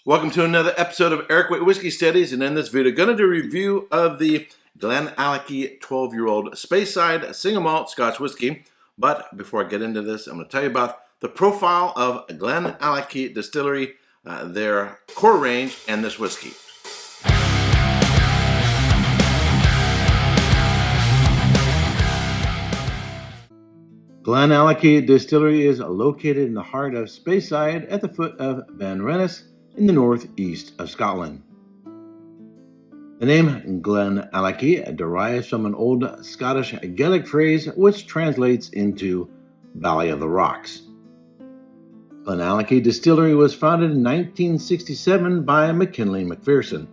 Welcome to another episode of Erik Wait Whiskey Studies, and in this video, going to do a review of the Glenallachie 12-year-old Speyside Single Malt Scotch Whisky. But before I get into this, I'm going to tell you about the profile of Glenallachie Distillery, their core range, and this whiskey. Glenallachie Distillery is located in the heart of Speyside at the foot of Ben Rennes in the northeast of Scotland. The name Glenallachie derives from an old Scottish Gaelic phrase which translates into Valley of the Rocks. Glenallachie Distillery was founded in 1967 by McKinley McPherson.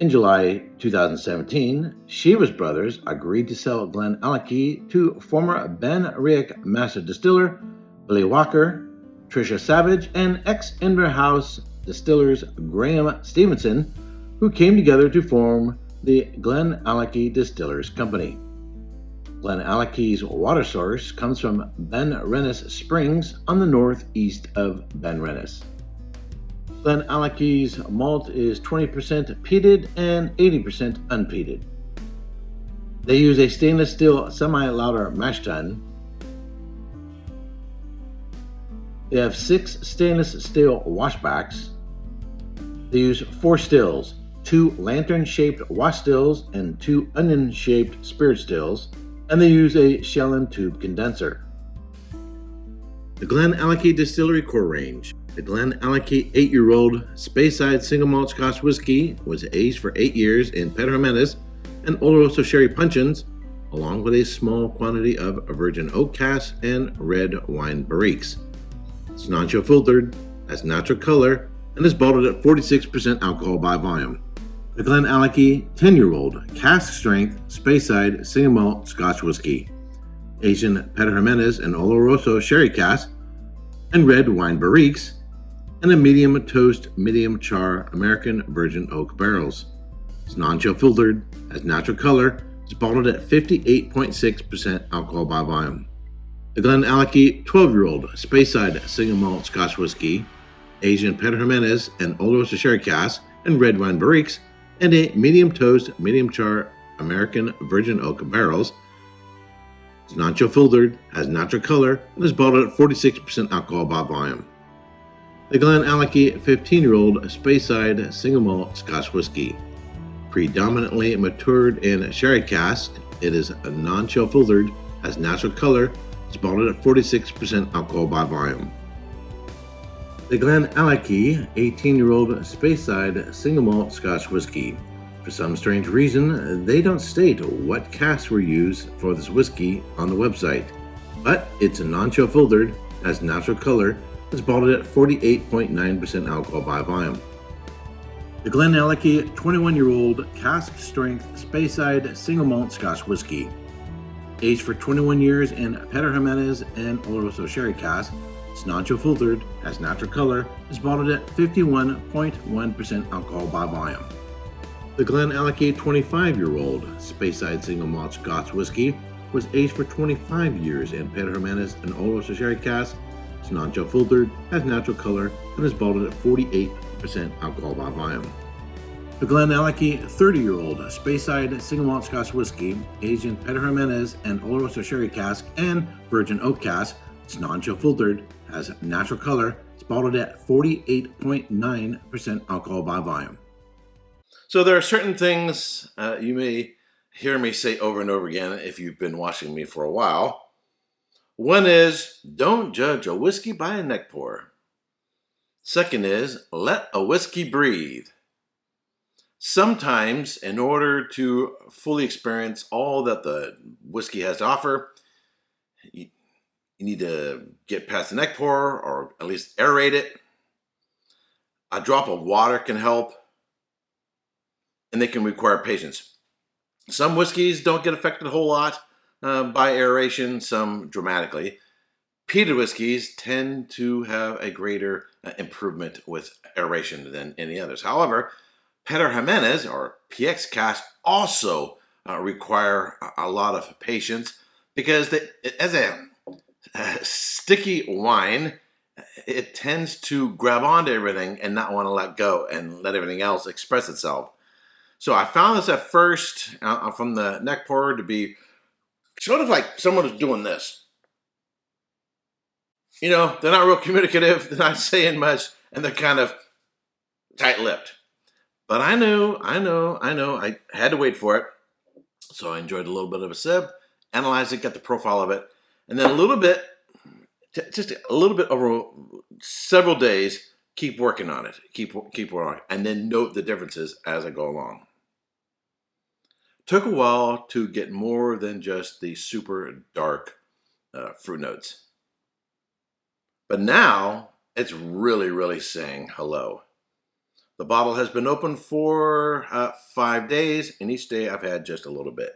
In July 2017, Sheavis Brothers agreed to sell Glenallachie to former Ben Riach Master Distiller Billy Walker, Tricia Savage, and ex-Inverhouse distillers Graham Stevenson, who came together to form the Glenallachie Distillers Company. Glenallachie's water source comes from Ben Rennes Springs on the northeast of Ben Rennes. Glenallachie's malt is 20% peated and 80% unpeated. They use a stainless steel semi-lauter mash tun. They have 6 stainless steel washbacks. They use 4 stills, 2 lantern-shaped wash stills and 2 onion-shaped spirit stills, and they use a shell and tube condenser. The Glenallachie Distillery Core Range. The Glenallachie 8-year-old Speyside Single Malt Scotch Whisky was aged for 8 years in Tobermory and Oloroso sherry puncheons, along with a small quantity of virgin oak cask and red wine barriques. It's non-chill filtered, has natural color, and is bottled at 46% alcohol by volume. The Glenallachie 10-year-old cask strength Speyside Single Malt Scotch Whisky, aged in Tobermory and Oloroso sherry cask and red wine barriques, and a medium toast, medium char American virgin oak barrels. It's non-chill filtered, has natural color, is bottled at 58.6% alcohol by volume. The Glenallachie 12-year-old Speyside Single Malt Scotch Whisky, aged in Tobermory and Oloroso sherry cask and red wine barriques, and a medium toast, medium char American virgin oak barrels. It's non-chill filtered, has natural color, and is bottled at 46% alcohol by volume. The Glenallachie 15-year-old Speyside Single Malt Scotch Whisky, predominantly matured in sherry cask, it is non-chill filtered, has natural color, is bottled at 46% alcohol by volume. The Glenallachie 18-year-old Speyside Single Malt Scotch Whisky. For some strange reason, they don't state what casks were used for this whiskey on the website, but it's a non-chill filtered, has natural color, is bottled at 48.9% alcohol by volume. The Glenallachie 21-year-old cask strength Speyside Single Malt Scotch Whisky, aged for 21 years in Tobermory and Oloroso sherry cask. It's non-chill filtered, has natural color, is bottled at 51.1% alcohol by volume. The Glenallachie 25-year-old Speyside Single Malt Scotch Whisky was aged for 25 years in Tobermory and Oloroso sherry cask. It's non-chill filtered, has natural color, and is bottled at 48% alcohol by volume. The Glenallachie 30-year-old Speyside Single Malt Scotch Whisky, aged in Tobermory and Oloroso sherry cask and virgin oak cask. It's non-chill filtered, has natural color, it's bottled at 48.9% alcohol by volume. So there are certain things you may hear me say over and over again if you've been watching me for a while. One is, don't judge a whiskey by a neck pour. Second is, let a whiskey breathe. Sometimes, in order to fully experience all that the whiskey has to offer, you need to get past the neck pour, or at least aerate it. A drop of water can help, and they can require patience. Some whiskeys don't get affected a whole lot by aeration, some dramatically. Peated whiskeys tend to have a greater improvement with aeration than any others. However, Tobermory or PX cask also require a lot of patience because as a sticky wine, it tends to grab onto everything and not want to let go and let everything else express itself. So I found this at first from the neck pourer to be sort of like someone who's doing this. You know, they're not real communicative, they're not saying much, and they're kind of tight-lipped. But I had to wait for it. So I enjoyed a little bit of a sip, analyzed it, got the profile of it, and then a little bit, just a little bit over several days, keep working on it, keep working on it, and then note the differences as I go along. Took a while to get more than just the super dark fruit notes. But now it's really, really saying hello. The bottle has been open for 5 days, and each day I've had just a little bit.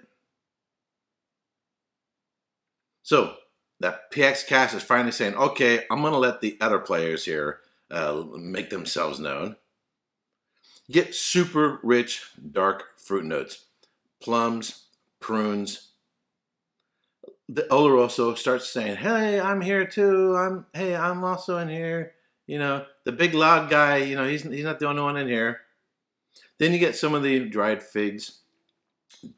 So that PX Cask is finally saying, okay, I'm going to let the other players here make themselves known. Get super rich, dark fruit notes. Plums, prunes. The Oloroso starts saying, hey, I'm here too. I'm also in here. You know, the big loud guy, you know, he's not the only one in here. Then you get some of the dried figs,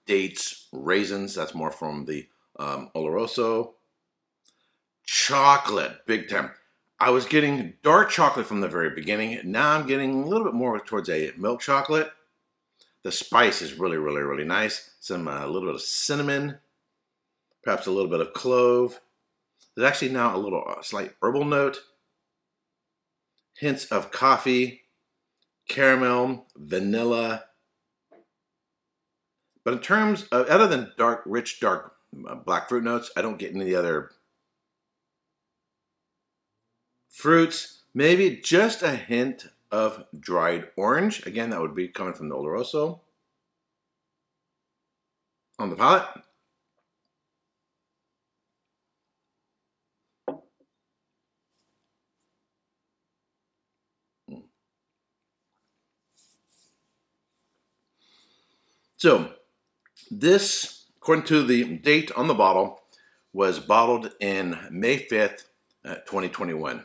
dates, raisins. That's more from the Oloroso. Chocolate, big time. I was getting dark chocolate from the very beginning. Now I'm getting a little bit more towards a milk chocolate. The spice is really, really, really nice. Some a little bit of cinnamon, perhaps a little bit of clove. There's actually now a slight herbal note. Hints of coffee, caramel, vanilla. But in terms of, other than rich, dark black fruit notes, I don't get any other fruits. Maybe just a hint of dried orange. Again, that would be coming from the Oloroso. On the palate. So this, according to the date on the bottle, was bottled in May 5th, 2021.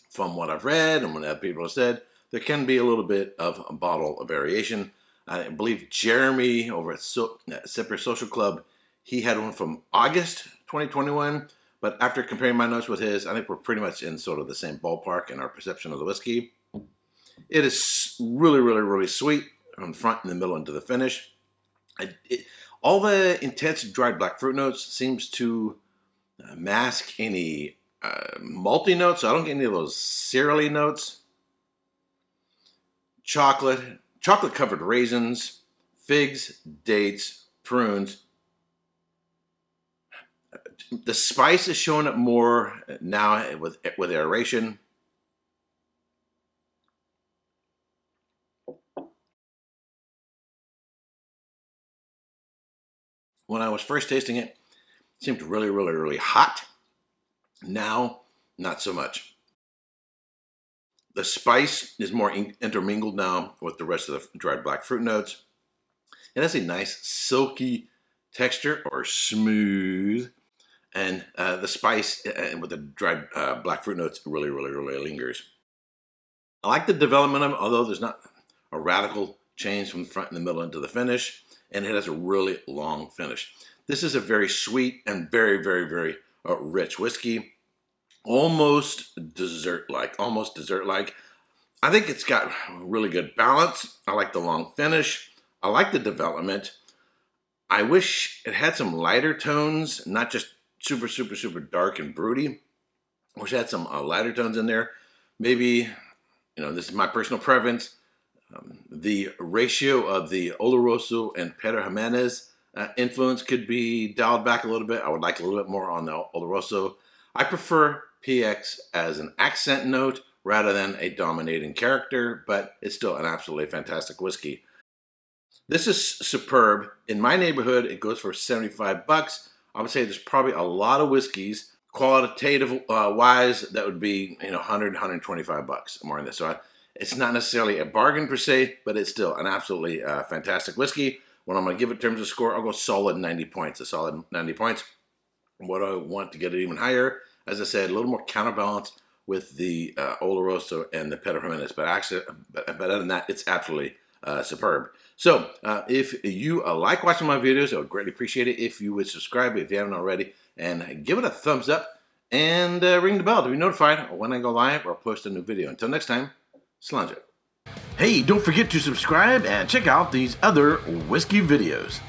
From what I've read and what other people have said, there can be a little bit of a bottle variation. I believe Jeremy over at Sipper Social Club, he had one from August 2021. But after comparing my notes with his, I think we're pretty much in sort of the same ballpark in our perception of the whiskey. It is really, really, really sweet from the front and the middle into the finish. All the intense dried black fruit notes seems to mask any malty notes, so I don't get any of those cereally notes. Chocolate covered raisins, figs, dates, prunes. The spice is showing up more now with aeration. When I was first tasting it, it seemed really, really, really hot. Now, not so much. The spice is more intermingled now with the rest of the dried black fruit notes. It has a nice silky texture, or smooth, and the spice with the dried black fruit notes really, really, really lingers. I like the development of it, although there's not a radical change from the front and the middle into the finish, and it has a really long finish. This is a very sweet and very, very, very rich whiskey. Almost dessert-like. I think it's got really good balance. I like the long finish. I like the development. I wish it had some lighter tones, not just super, super, super dark and broody. I wish it had some lighter tones in there. Maybe, this is my personal preference. The ratio of the Oloroso and Pedro Jimenez influence could be dialed back a little bit. I would like a little bit more on the Oloroso. I prefer PX as an accent note rather than a dominating character, but it's still an absolutely fantastic whiskey. This is superb. In my neighborhood, it goes for $75. I would say there's probably a lot of whiskeys, qualitative wise, that would be 100, $125 more than this. So it's not necessarily a bargain per se, but it's still an absolutely fantastic whiskey. When I'm going to give it in terms of score, I'll go solid 90 points. A solid 90 points. What do I want to get it even higher? As I said, a little more counterbalance with the Oloroso and the Pedro Jimenez. But actually, but other than that, it's absolutely superb. So if you like watching my videos, I would greatly appreciate it if you would subscribe if you haven't already, and give it a thumbs up, and ring the bell to be notified when I go live or post a new video. Until next time, Slàinte. Hey, don't forget to subscribe and check out these other whiskey videos.